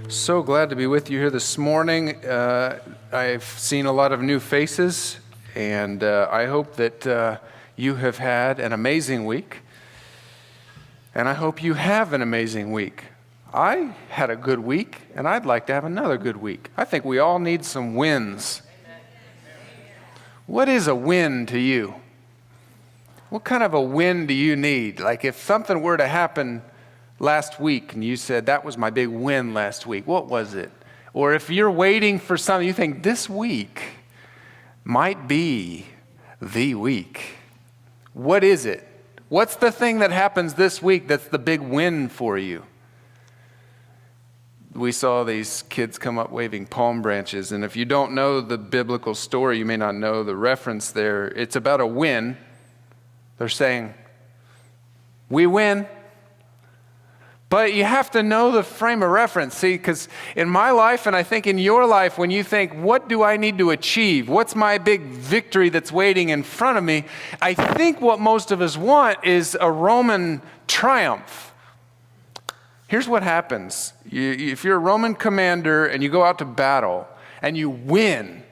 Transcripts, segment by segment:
So glad to be with you here this morning. I've seen a lot of new faces, and I hope that you have had an amazing week. And I hope you have an amazing week. I had a good week, and I'd like to have another good week. I think we all need some wins. What is a win to you? What kind of a win do you need? Like if something were to happen last week and you said, that was my big win last week, what was it? Or if you're waiting for something, you think this week might be the week. What is it? What's the thing that happens this week that's the big win for you? We saw these kids come up waving palm branches, and if you don't know the biblical story, you may not know the reference there. It's about a win. They're saying, we win. But you have to know the frame of reference, see, because in my life, and I think in your life, when you think, what do I need to achieve? What's my big victory that's waiting in front of me? I think what most of us want is a Roman triumph. Here's what happens. If you're a Roman commander and you go out to battle and you win,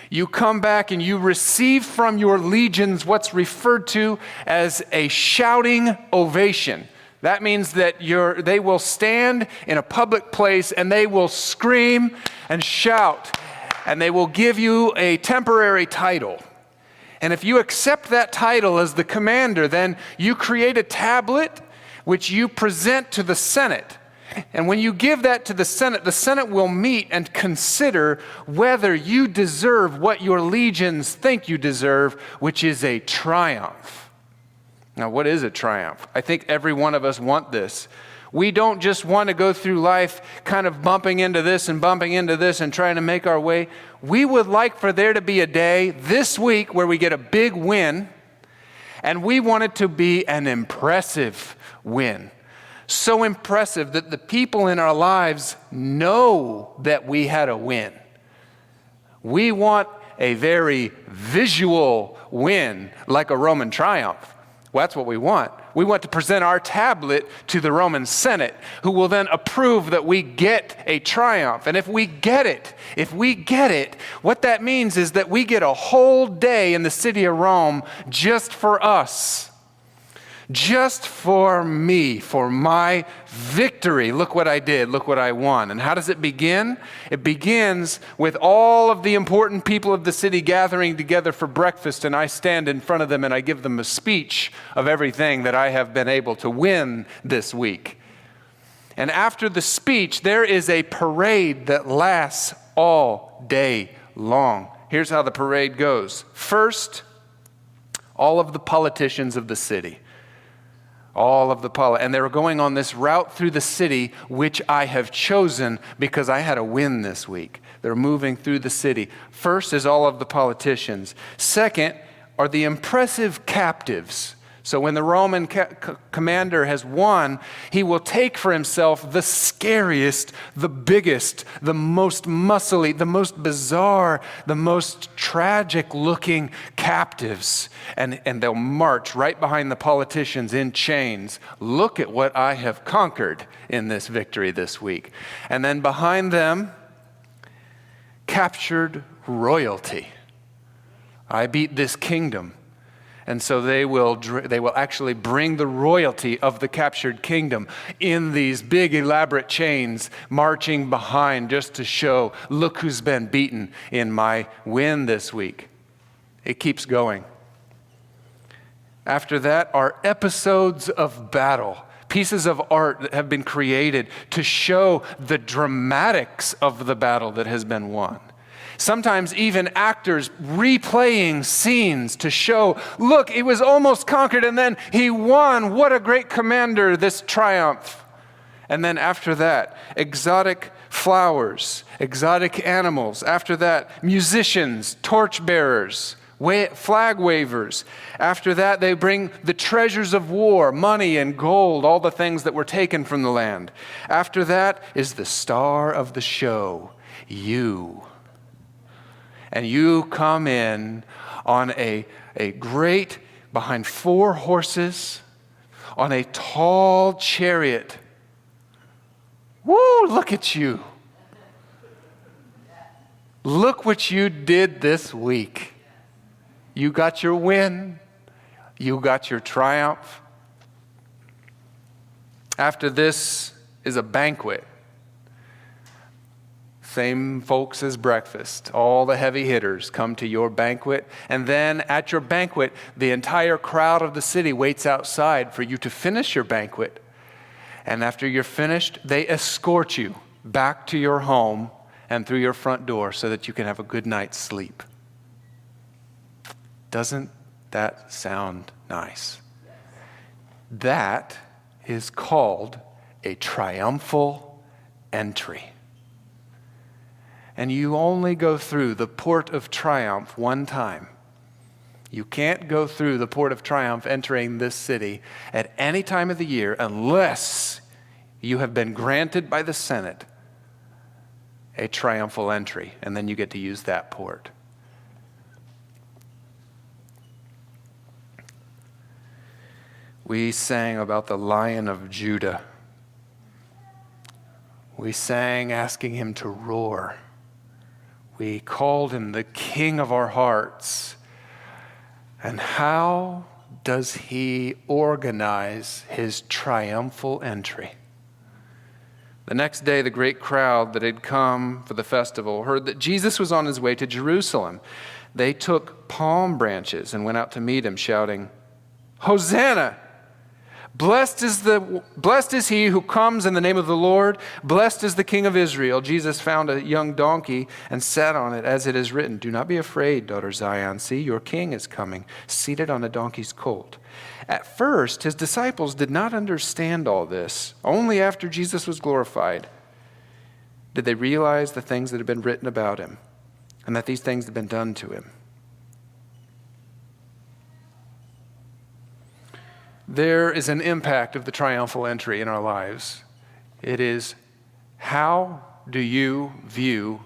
you come back and you receive from your legions what's referred to as a shouting ovation. That means that they will stand in a public place and they will scream and shout, and they will give you a temporary title. And if you accept that title as the commander, then you create a tablet which you present to the Senate. And when you give that to the Senate will meet and consider whether you deserve what your legions think you deserve, which is a triumph. Now, what is a triumph? I think every one of us want this. We don't just want to go through life kind of bumping into this and trying to make our way. We would like for there to be a day this week where we get a big win, and we want it to be an impressive win. So impressive that the people in our lives know that we had a win. We want a very visual win, like a Roman triumph. Well, that's what we want. We want to present our tablet to the Roman Senate, who will then approve that we get a triumph. And if we get it, what that means is that we get a whole day in the city of Rome just for us. Just for me, for my victory. Look what I did, look what I won. And how does it begin? It begins with all of the important people of the city gathering together for breakfast, and I stand in front of them and I give them a speech of everything that I have been able to win this week. And after the speech, there is a parade that lasts all day long. Here's how the parade goes. First, all of the politicians of the city. And they were going on this route through the city, which I have chosen because I had a win this week. They're moving through the city. First is all of the politicians. Second are the impressive captives. So when the Roman commander has won, he will take for himself the scariest, the biggest, the most muscly, the most bizarre, the most tragic-looking captives. And they'll march right behind the politicians in chains. Look at what I have conquered in this victory this week. And then behind them, captured royalty. I beat this kingdom. And so they will actually bring the royalty of the captured kingdom in these big elaborate chains marching behind just to show, look who's been beaten in my win this week. It keeps going. After that are episodes of battle, pieces of art that have been created to show the dramatics of the battle that has been won. Sometimes even actors replaying scenes to show, look, it was almost conquered and then he won. What a great commander, this triumph. And then after that, exotic flowers, exotic animals. After that, musicians, torchbearers, flag wavers. After that, they bring the treasures of war, money and gold, all the things that were taken from the land. After that is the star of the show, you. And you come in on a great, behind 4 horses, on a tall chariot. Woo, look at you. look what you did this week. You got your win. You got your triumph. After this is a banquet. Same folks as breakfast. All the heavy hitters come to your banquet. And then at your banquet, the entire crowd of the city waits outside for you to finish your banquet. And after you're finished, they escort you back to your home and through your front door so that you can have a good night's sleep. Doesn't that sound nice? That is called a triumphal entry. And you only go through the port of triumph one time. You can't go through the port of triumph entering this city at any time of the year unless you have been granted by the Senate a triumphal entry, and then you get to use that port. We sang about the Lion of Judah. We sang asking him to roar. We called him the King of our hearts. And how does he organize his triumphal entry? The next day, the great crowd that had come for the festival heard that Jesus was on his way to Jerusalem. They took palm branches and went out to meet him, shouting, "Hosanna! Blessed is he who comes in the name of the Lord. Blessed is the King of Israel." Jesus found a young donkey and sat on it, as it is written, "Do not be afraid, daughter Zion. See, your king is coming, seated on a donkey's colt." At first, his disciples did not understand all this. Only after Jesus was glorified did they realize the things that had been written about him and that these things had been done to him. There is an impact of the triumphal entry in our lives. It is, how do you view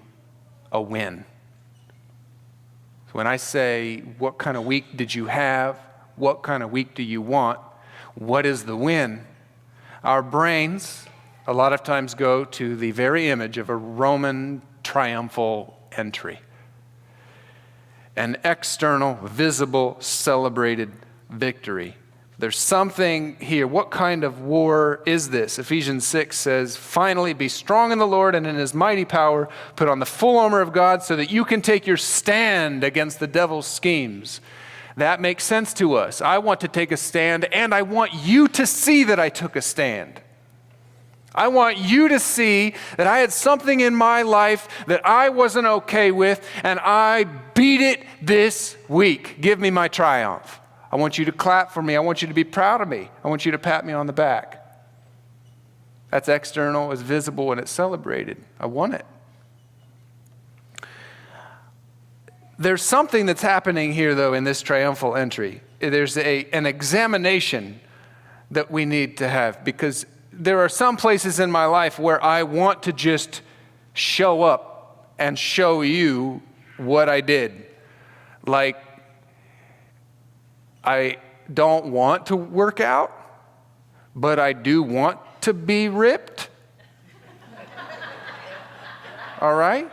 a win? When I say, what kind of week did you have? What kind of week do you want? What is the win? Our brains a lot of times go to the very image of a Roman triumphal entry. An external, visible, celebrated victory. There's something here. What kind of war is this? Ephesians 6 says, "Finally, be strong in the Lord and in his mighty power. Put on the full armor of God so that you can take your stand against the devil's schemes." That makes sense to us. I want to take a stand, and I want you to see that I took a stand. I want you to see that I had something in my life that I wasn't okay with, and I beat it this week. Give me my triumph. I want you to clap for me. I want you to be proud of me. I want you to pat me on the back. That's external, it's visible, and it's celebrated. I want it. There's something that's happening here, though, in this triumphal entry. There's an examination that we need to have, because there are some places in my life where I want to just show up and show you what I did. Like, I don't want to work out, but I do want to be ripped. All right?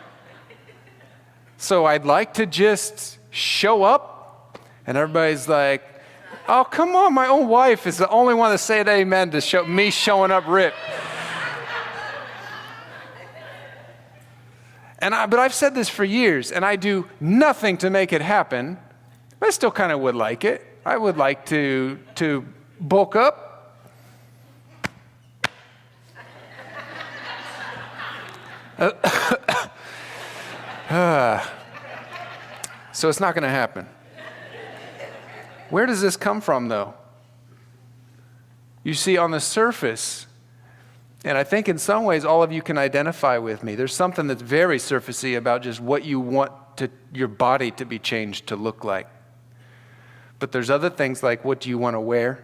So I'd like to just show up, and everybody's like, "Oh, come on, my own wife is the only one to say an amen to show me showing up ripped." But I've said this for years, and I do nothing to make it happen. But I still kind of would like it. I would like to bulk up. So it's not going to happen. Where does this come from, though? You see, on the surface, and I think in some ways all of you can identify with me, there's something that's very surfacey about just what you want your body to be changed to look like. But there's other things like, what do you want to wear?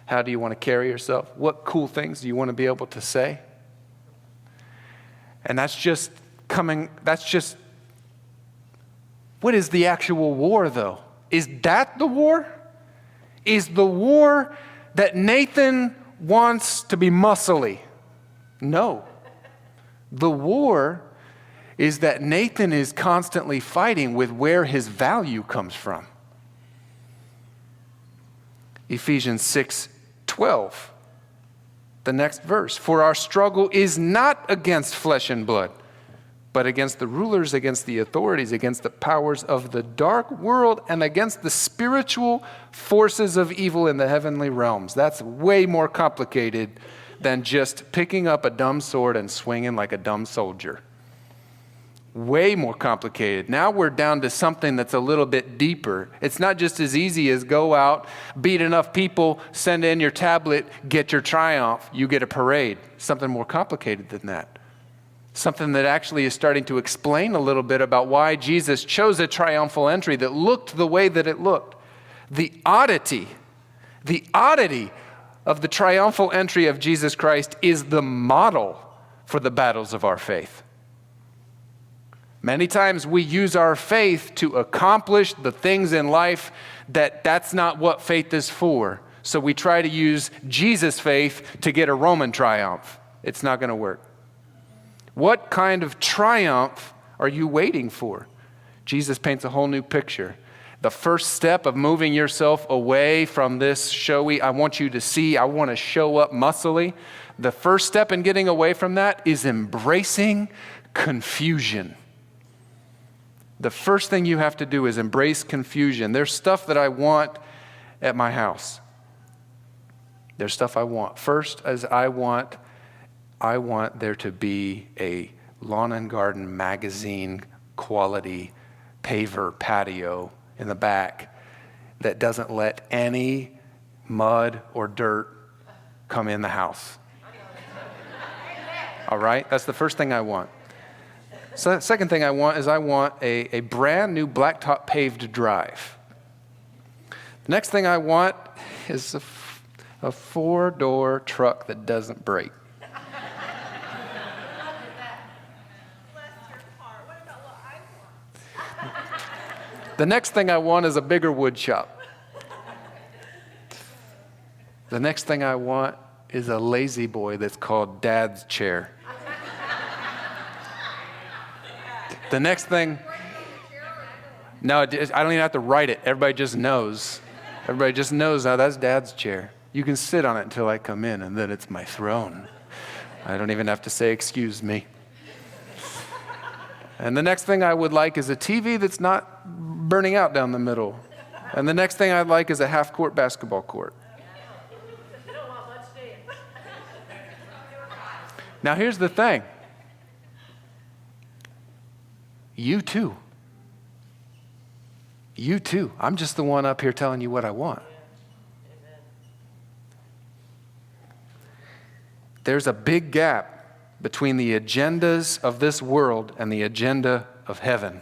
How do you want to carry yourself? What cool things do you want to be able to say? And what is the actual war, though? Is that the war? Is the war that Nathan wants to be muscly? No. The war is that Nathan is constantly fighting with where his value comes from. Ephesians 6:12, the next verse. For our struggle is not against flesh and blood, but against the rulers, against the authorities, against the powers of the dark world, and against the spiritual forces of evil in the heavenly realms. That's way more complicated than just picking up a dumb sword and swinging like a dumb soldier. Way more complicated. Now we're down to something that's a little bit deeper. It's not just as easy as go out, beat enough people, send in your tablet, get your triumph, you get a parade. Something more complicated than that. Something that actually is starting to explain a little bit about why Jesus chose a triumphal entry that looked the way that it looked. The oddity of the triumphal entry of Jesus Christ is the model for the battles of our faith. Many times we use our faith to accomplish the things in life that's not what faith is for. So we try to use Jesus' faith to get a Roman triumph. It's not going to work. What kind of triumph are you waiting for? Jesus paints a whole new picture. The first step of moving yourself away from this showy, I want you to see, I want to show up muscly. The first step in getting away from that is embracing confusion. The first thing you have to do is embrace confusion. There's stuff that I want at my house. There's stuff I want. First, as I want there to be a lawn and garden magazine quality paver patio in the back that doesn't let any mud or dirt come in the house. All right? That's the first thing I want. So the second thing I want is I want a brand new blacktop paved drive. The next thing I want is a 4-door truck that doesn't break. The next thing I want is a bigger wood shop. The next thing I want is a lazy boy that's called Dad's chair. The next thing, no, I don't even have to write it. Everybody just knows. Everybody just knows, oh, that's Dad's chair. You can sit on it until I come in, and then it's my throne. I don't even have to say, excuse me. And the next thing I would like is a TV that's not burning out down the middle. And the next thing I'd like is a half-court basketball court. Now, here's the thing. You too. You too. I'm just the one up here telling you what I want. There's a big gap between the agendas of this world and the agenda of heaven.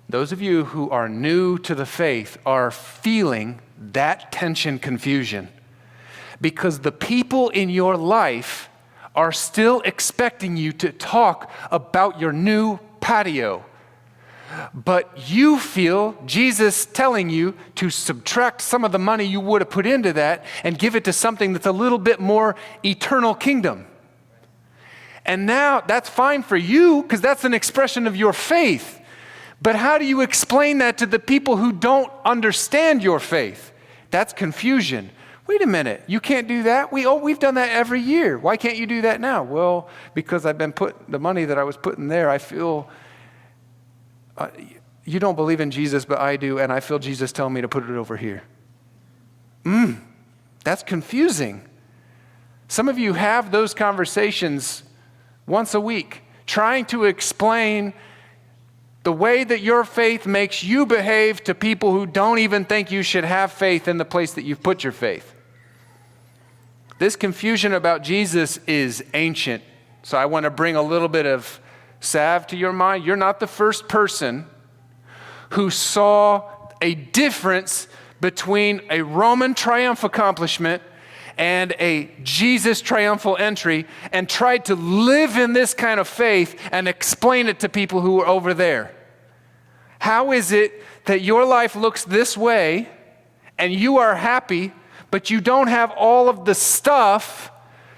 Those of you who are new to the faith are feeling that tension, confusion, because the people in your life are still expecting you to talk about your new patio. But you feel Jesus telling you to subtract some of the money you would have put into that and give it to something that's a little bit more eternal kingdom. And now that's fine for you because that's an expression of your faith. But how do you explain that to the people who don't understand your faith? That's confusion. Wait a minute, you can't do that? We've done that every year. Why can't you do that now? Well, because I've been the money that I was putting there, I feel, you don't believe in Jesus, but I do, and I feel Jesus telling me to put it over here. That's confusing. Some of you have those conversations once a week, trying to explain the way that your faith makes you behave to people who don't even think you should have faith in the place that you've put your faith. This confusion about Jesus is ancient. So I want to bring a little bit of salve to your mind. You're not the first person who saw a difference between a Roman triumph accomplishment and a Jesus triumphal entry and tried to live in this kind of faith and explain it to people who were over there. How is it that your life looks this way and you are happy, but you don't have all of the stuff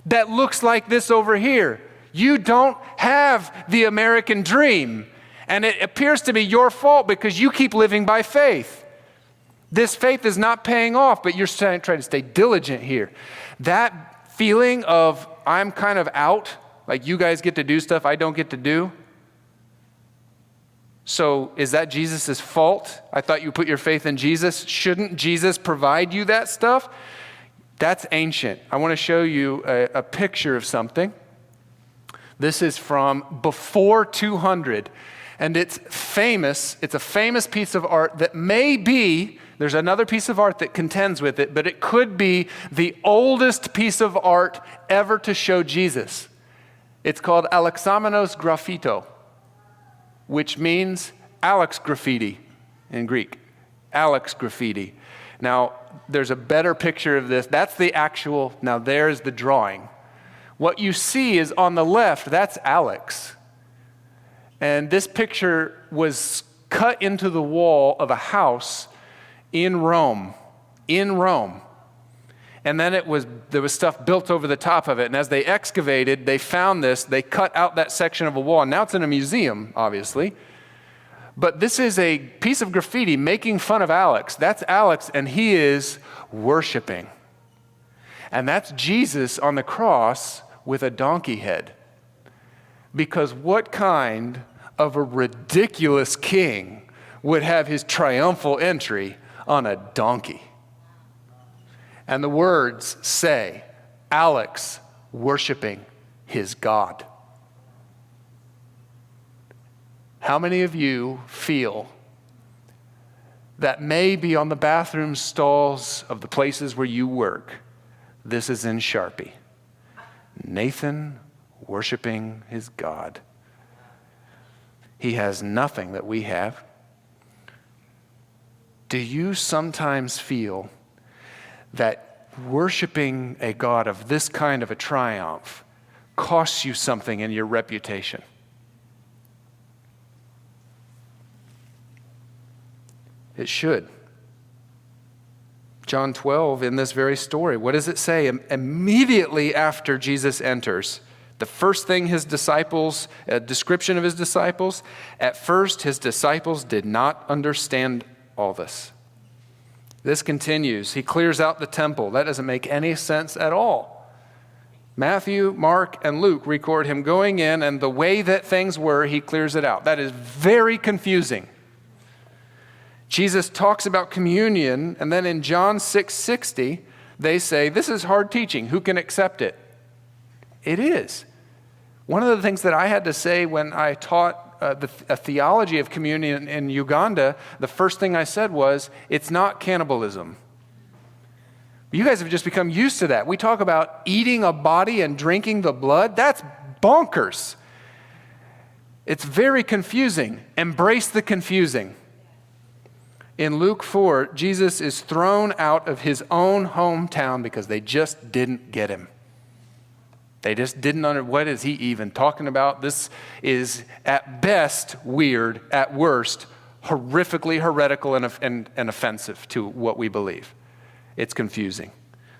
that looks like this over here? You don't have the American dream. And it appears to be your fault because you keep living by faith. This faith is not paying off, but you're trying to stay diligent here. That feeling of I'm kind of out, like you guys get to do stuff I don't get to do. So is that Jesus' fault? I thought you put your faith in Jesus. Shouldn't Jesus provide you that stuff? That's ancient. I want to show you a picture of something. This is from before 200, and it's famous. It's a famous piece of art that may be, there's another piece of art that contends with it, but it could be the oldest piece of art ever to show Jesus. It's called Alexamenos Graffito, which means Alex graffiti in Greek. Alex graffiti. Now, there's a better picture of this. That's the actual, now there's the drawing. What you see is on the left, that's Alex. And this picture was cut into the wall of a house in Rome. And then there was stuff built over the top of it. And as they excavated, they found this. They cut out that section of a wall. Now it's in a museum, obviously. But this is a piece of graffiti making fun of Alex. That's Alex, and he is worshiping. And that's Jesus on the cross with a donkey head. Because what kind of a ridiculous king would have his triumphal entry on a donkey? And the words say, Alex worshiping his God. How many of you feel that maybe on the bathroom stalls of the places where you work, this is in Sharpie? Nathan worshiping his God. He has nothing that we have. Do you sometimes feel that worshiping a God of this kind of a triumph costs you something in your reputation? It should. John 12, in this very story, what does it say? Immediately after Jesus enters, the first thing his disciples, a description of his disciples, at first his disciples did not understand all this. This continues. He clears out the temple. That doesn't make any sense at all. Matthew, Mark, and Luke record him going in, and the way that things were, he clears it out. That is very confusing. Jesus talks about communion, and then in John 6:60, they say, this is hard teaching. Who can accept it? It is. One of the things that I had to say when I taught a theology of communion in Uganda, the first thing I said was, it's not cannibalism. You guys have just become used to that. We talk about eating a body and drinking the blood. That's bonkers. It's very confusing. Embrace the confusing. In Luke 4, Jesus is thrown out of his own hometown because they just didn't get him. They just didn't understand, what is he even talking about? This is at best weird, at worst horrifically heretical and offensive to what we believe. It's confusing.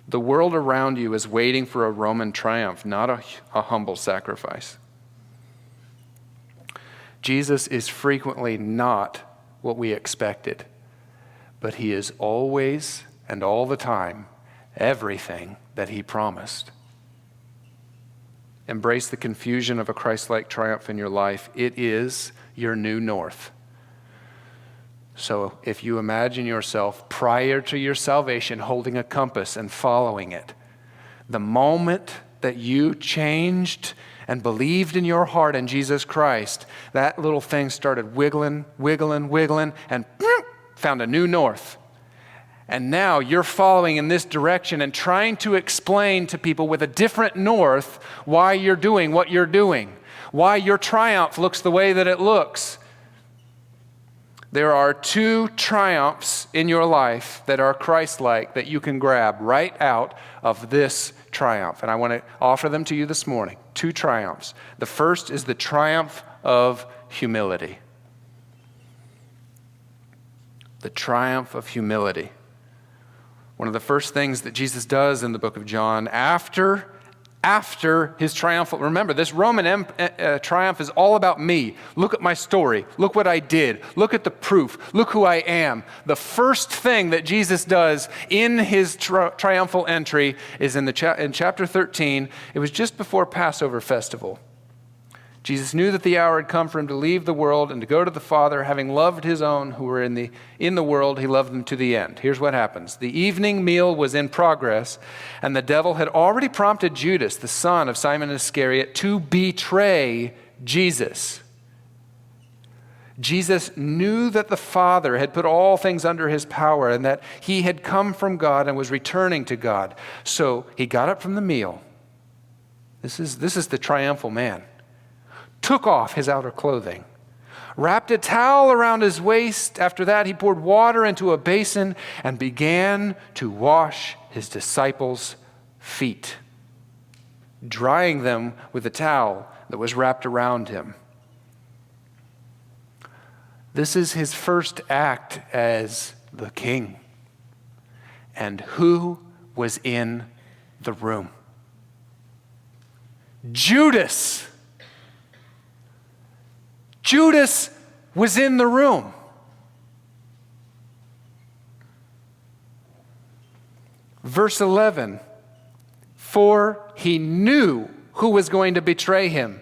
The world around you is waiting for a Roman triumph, not a humble sacrifice. Jesus is frequently not what we expected, but he is always and all the time everything that he promised. Embrace the confusion of a Christ-like triumph in your life. It is your new north. So if you imagine yourself prior to your salvation holding a compass and following it, the moment that you changed and believed in your heart in Jesus Christ, that little thing started wiggling, and found a new north. And now you're following in this direction and trying to explain to people with a different north why you're doing what you're doing, why your triumph looks the way that it looks. There are two triumphs in your life that are Christ-like that you can grab right out of this triumph. And I want to offer them to you this morning. Two triumphs. The first is the triumph of humility. The triumph of humility. One of the first things that Jesus does in the book of John, after after his triumphal. Remember, this Roman triumph is all about me. Look at my story. Look what I did. Look at the proof. Look who I am. The first thing that Jesus does in his triumphal entry is in chapter 13. It was just before Passover festival. Jesus knew that the hour had come for him to leave the world and to go to the Father. Having loved his own who were in the world, he loved them to the end. Here's what happens. The evening meal was in progress, and the devil had already prompted Judas, the son of Simon Iscariot, to betray Jesus. Jesus knew that the Father had put all things under his power and that he had come from God and was returning to God. So he got up from the meal. This is the triumphal man. Took off his outer clothing, wrapped a towel around his waist. After that, he poured water into a basin and began to wash his disciples' feet, drying them with a towel that was wrapped around him. This is his first act as the king. And who was in the room? Judas. Judas was in the room. Verse 11, for he knew who was going to betray him.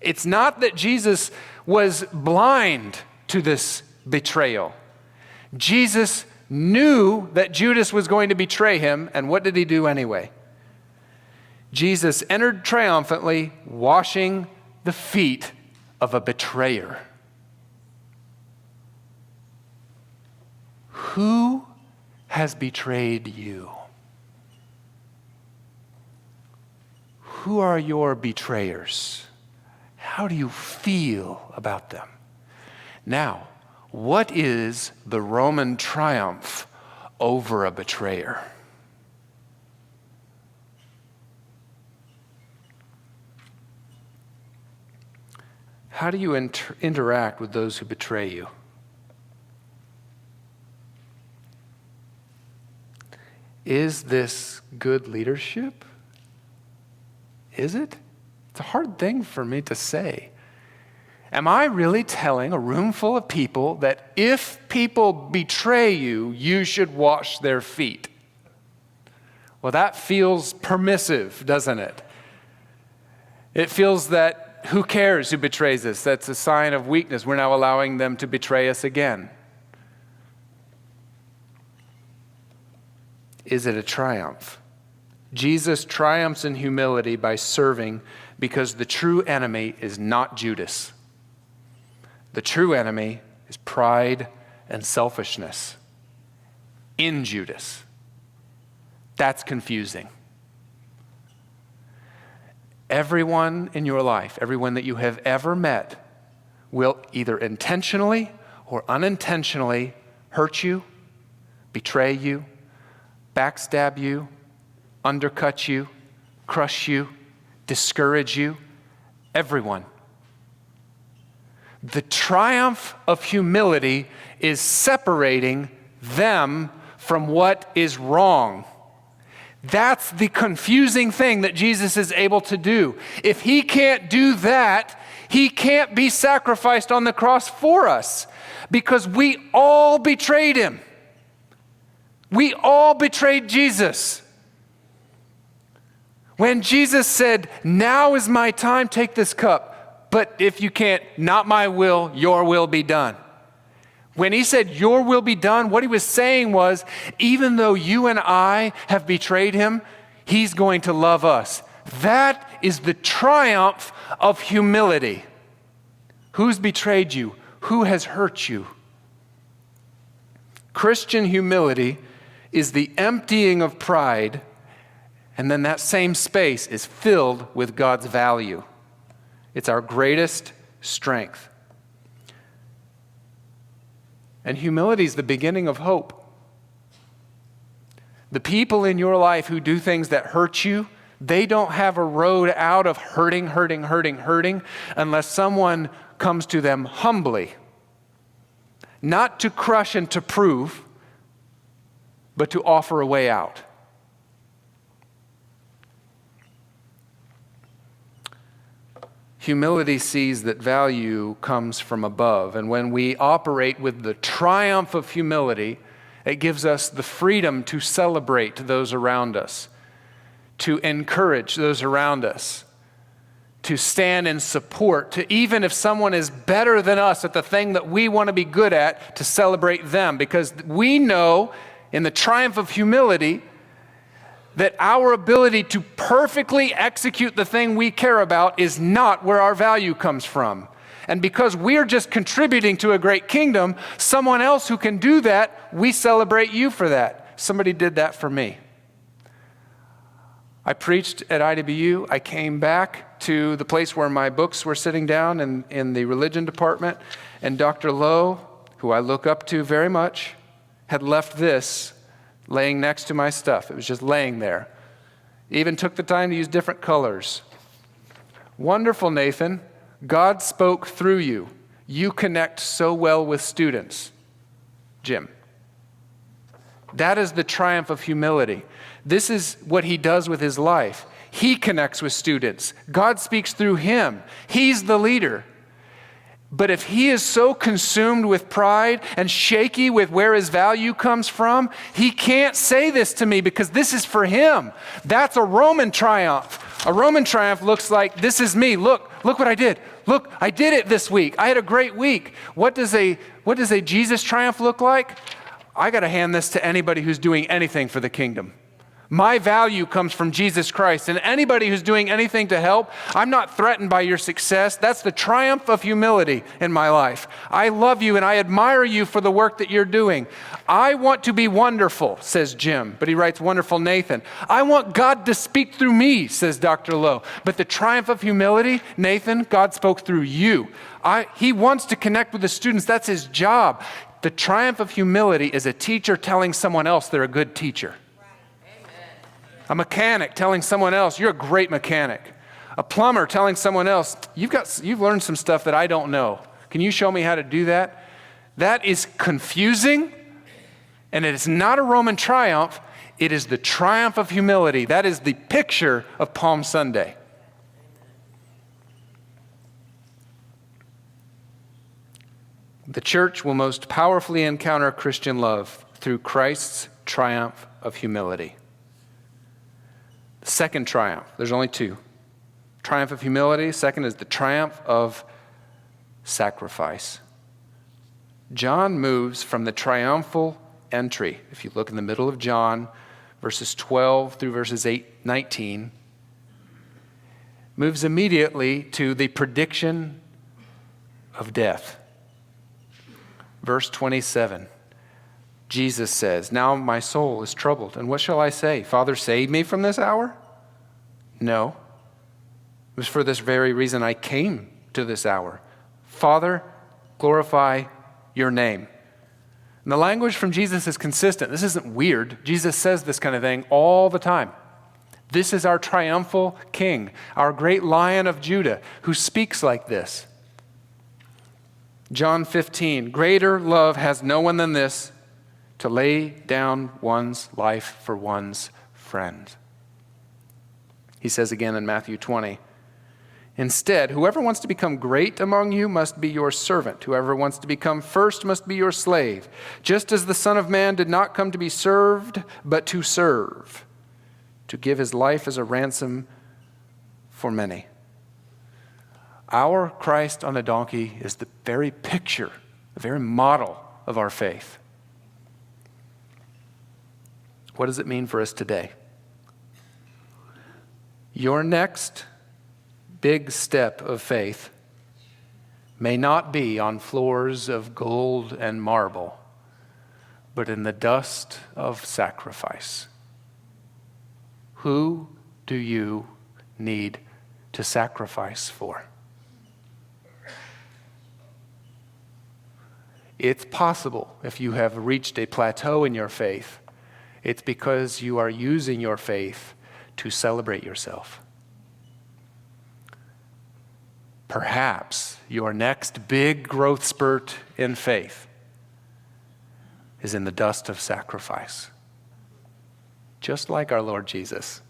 It's not that Jesus was blind to this betrayal. Jesus knew that Judas was going to betray him, and what did he do anyway? Jesus entered triumphantly, washing the feet of a betrayer. Who has betrayed you? Who are your betrayers? How do you feel about them? Now, what is the Roman triumph over a betrayer? How do you interact with those who betray you? Is this good leadership? Is it? It's a hard thing for me to say. Am I really telling a room full of people that if people betray you, you should wash their feet? Well, that feels permissive, doesn't it? It feels that who cares who betrays us? That's a sign of weakness. We're now allowing them to betray us again. Is it a triumph? Jesus triumphs in humility by serving because the true enemy is not Judas. The true enemy is pride and selfishness in Judas. That's confusing. Everyone in your life, everyone that you have ever met, will either intentionally or unintentionally hurt you, betray you, backstab you, undercut you, crush you, discourage you. Everyone. The triumph of humility is separating them from what is wrong. That's the confusing thing that Jesus is able to do. If he can't do that, he can't be sacrificed on the cross for us because we all betrayed him. We all betrayed Jesus. When Jesus said, "Now is my time, take this cup, but if you can't, not my will, your will be done." When he said, "Your will be done," what he was saying was, even though you and I have betrayed him, he's going to love us. That is the triumph of humility. Who's betrayed you? Who has hurt you? Christian humility is the emptying of pride, and then that same space is filled with God's value. It's our greatest strength. And humility is the beginning of hope. The people in your life who do things that hurt you, they don't have a road out of hurting unless someone comes to them humbly. Not to crush and to prove, but to offer a way out. Humility sees that value comes from above. And when we operate with the triumph of humility, it gives us the freedom to celebrate those around us, to encourage those around us, to stand in support, to even if someone is better than us at the thing that we want to be good at, to celebrate them. Because we know in the triumph of humility that our ability to perfectly execute the thing we care about is not where our value comes from. And because we're just contributing to a great kingdom, someone else who can do that, we celebrate you for that. Somebody did that for me. I preached at IWU. I came back to the place where my books were sitting down in the religion department, and Dr. Lowe, who I look up to very much, had left this laying next to my stuff. It was just laying there. Even took the time to use different colors. Wonderful, Nathan. God spoke through you. You connect so well with students. Jim. That is the triumph of humility. This is what he does with his life. He connects with students. God speaks through him. He's the leader. But if he is so consumed with pride and shaky with where his value comes from, he can't say this to me because this is for him. That's a Roman triumph. A Roman triumph looks like, this is me. Look what I did. Look, I did it this week. I had a great week. What does a Jesus triumph look like? I got to hand this to anybody who's doing anything for the kingdom. My value comes from Jesus Christ. And anybody who's doing anything to help, I'm not threatened by your success. That's the triumph of humility in my life. I love you and I admire you for the work that you're doing. I want to be wonderful, says Jim, but he writes wonderful Nathan. I want God to speak through me, says Dr. Lowe. But the triumph of humility, Nathan, God spoke through you. He wants to connect with the students. That's his job. The triumph of humility is a teacher telling someone else they're a good teacher. A mechanic telling someone else, you're a great mechanic. A plumber telling someone else, you've learned some stuff that I don't know. Can you show me how to do that? That is confusing, and it is not a Roman triumph. It is the triumph of humility. That is the picture of Palm Sunday. The church will most powerfully encounter Christian love through Christ's triumph of humility. Second triumph, there's only two. Triumph of humility. Second is the triumph of sacrifice. John moves from the triumphal entry. If you look in the middle of John, verses 12 through verses 19, moves immediately to the prediction of death. Verse 27. Jesus says, now my soul is troubled, and what shall I say? Father, save me from this hour? No. It was for this very reason I came to this hour. Father, glorify your name. And the language from Jesus is consistent. This isn't weird. Jesus says this kind of thing all the time. This is our triumphal king, our great Lion of Judah, who speaks like this. John 15, greater love has no one than this, to lay down one's life for one's friend. He says again in Matthew 20, instead, whoever wants to become great among you must be your servant. Whoever wants to become first must be your slave. Just as the Son of Man did not come to be served, but to serve, to give his life as a ransom for many. Our Christ on a donkey is the very picture, the very model of our faith. What does it mean for us today? Your next big step of faith may not be on floors of gold and marble, but in the dust of sacrifice. Who do you need to sacrifice for? It's possible if you have reached a plateau in your faith, it's because you are using your faith to celebrate yourself. Perhaps your next big growth spurt in faith is in the dust of sacrifice. Just like our Lord Jesus.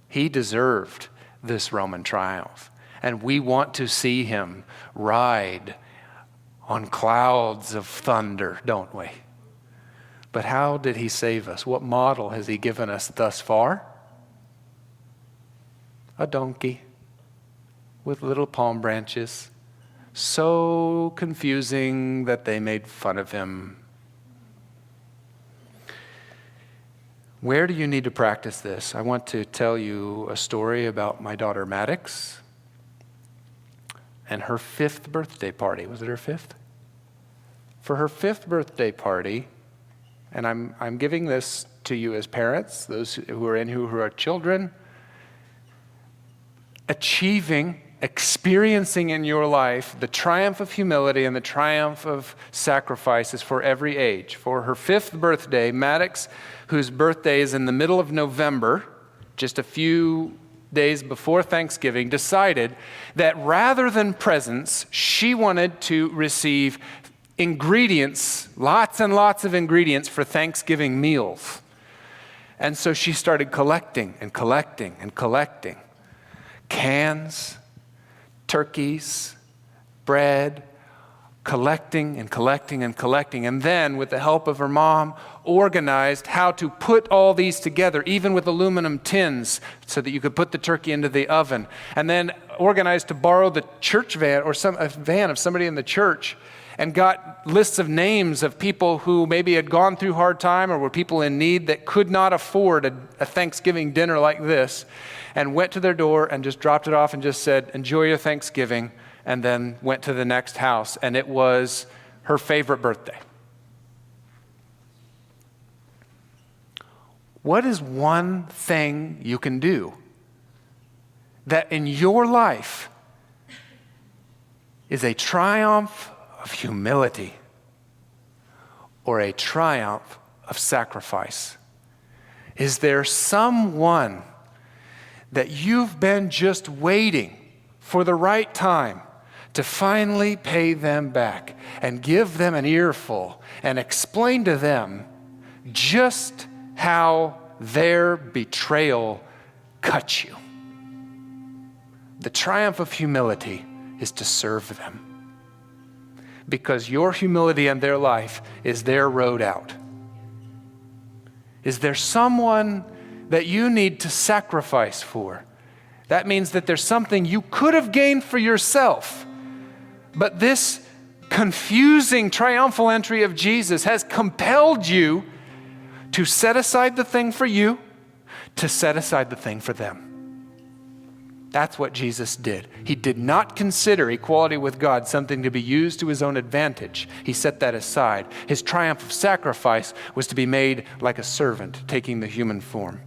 He deserved this Roman triumph. and we want to see him ride on clouds of thunder, don't we? But how did he save us? What model has he given us thus far? A donkey with little palm branches, so confusing that they made fun of him. Where do you need to practice this? I want to tell you a story about my daughter Maddox and her 5th birthday party. Was it her 5th? For her 5th birthday party, and I'm giving this to you as parents, those who are in who are children, experiencing in your life the triumph of humility and the triumph of sacrifices for every age. For her 5th birthday, Maddox, whose birthday is in the middle of November, just a few days before Thanksgiving, decided that rather than presents, she wanted to receive ingredients, lots and lots of ingredients for Thanksgiving meals. And so she started collecting and collecting and collecting cans, turkeys, bread, collecting and collecting and collecting. And then, with the help of her mom, organized how to put all these together, even with aluminum tins, so that you could put the turkey into the oven. And then organized to borrow the church van or a van of somebody in the church, and got lists of names of people who maybe had gone through hard time or were people in need that could not afford a Thanksgiving dinner like this, and went to their door and just dropped it off and just said, "Enjoy your Thanksgiving," and then went to the next house. And it was her favorite birthday. What is one thing you can do that in your life is a triumph of humility or a triumph of sacrifice? Is there someone that you've been just waiting for the right time to finally pay them back and give them an earful and explain to them just how their betrayal cut you? The triumph of humility is to serve them, because your humility in their life is their road out. Is there someone that you need to sacrifice for? That means that there's something you could have gained for yourself, but this confusing triumphal entry of Jesus has compelled you to set aside the thing for you, to set aside the thing for them. That's what Jesus did. He did not consider equality with God something to be used to his own advantage. He set that aside. His triumph of sacrifice was to be made like a servant, taking the human form.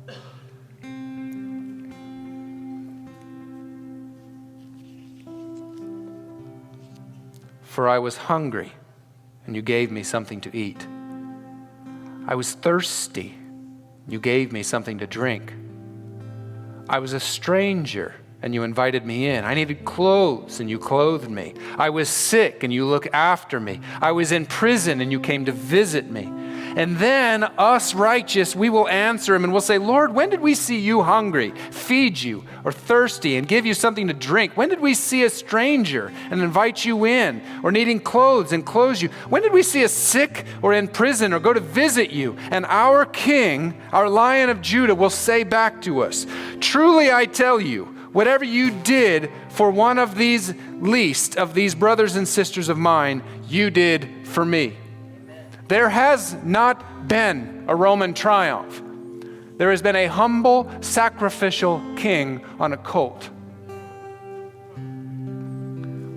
For I was hungry, and you gave me something to eat. I was thirsty, you gave me something to drink. I was a stranger, and you invited me in. I needed clothes, and you clothed me. I was sick, and you looked after me. I was in prison, and you came to visit me. And then us righteous, we will answer him, and we'll say, Lord, when did we see you hungry, feed you, or thirsty, and give you something to drink? When did we see a stranger and invite you in, or needing clothes and clothe you? When did we see a sick or in prison or go to visit you? And our King, our Lion of Judah, will say back to us, truly I tell you, whatever you did for one of these least of these brothers and sisters of mine, you did for me. There has not been a Roman triumph. There has been a humble, sacrificial king on a colt.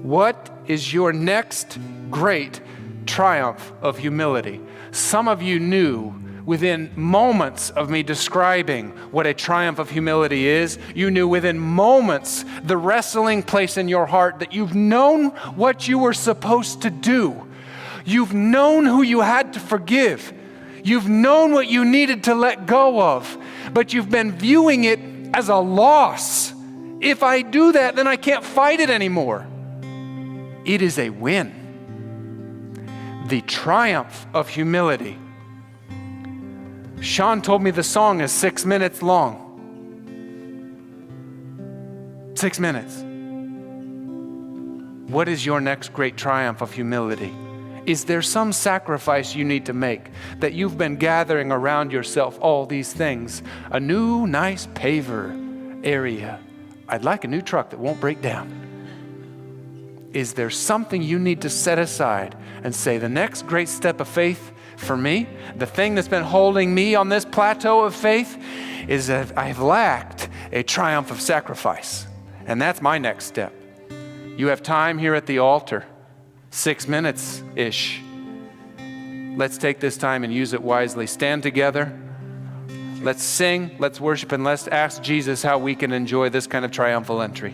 What is your next great triumph of humility? Some of you knew within moments of me describing what a triumph of humility is, you knew within moments the wrestling place in your heart that you've known what you were supposed to do. You've known who you had to forgive. You've known what you needed to let go of, but you've been viewing it as a loss. If I do that, then I can't fight it anymore. It is a win. The triumph of humility. Sean told me the song is 6 minutes long. 6 minutes. What is your next great triumph of humility? Is there some sacrifice you need to make that you've been gathering around yourself all these things? A new, nice paver area. I'd like a new truck that won't break down. Is there something you need to set aside and say, the next great step of faith for me, the thing that's been holding me on this plateau of faith, is that I've lacked a triumph of sacrifice. And that's my next step. You have time here at the altar, 6 minutes-ish. Let's take this time and use it wisely. Stand together. Let's sing, let's worship, and let's ask Jesus how we can enjoy this kind of triumphal entry.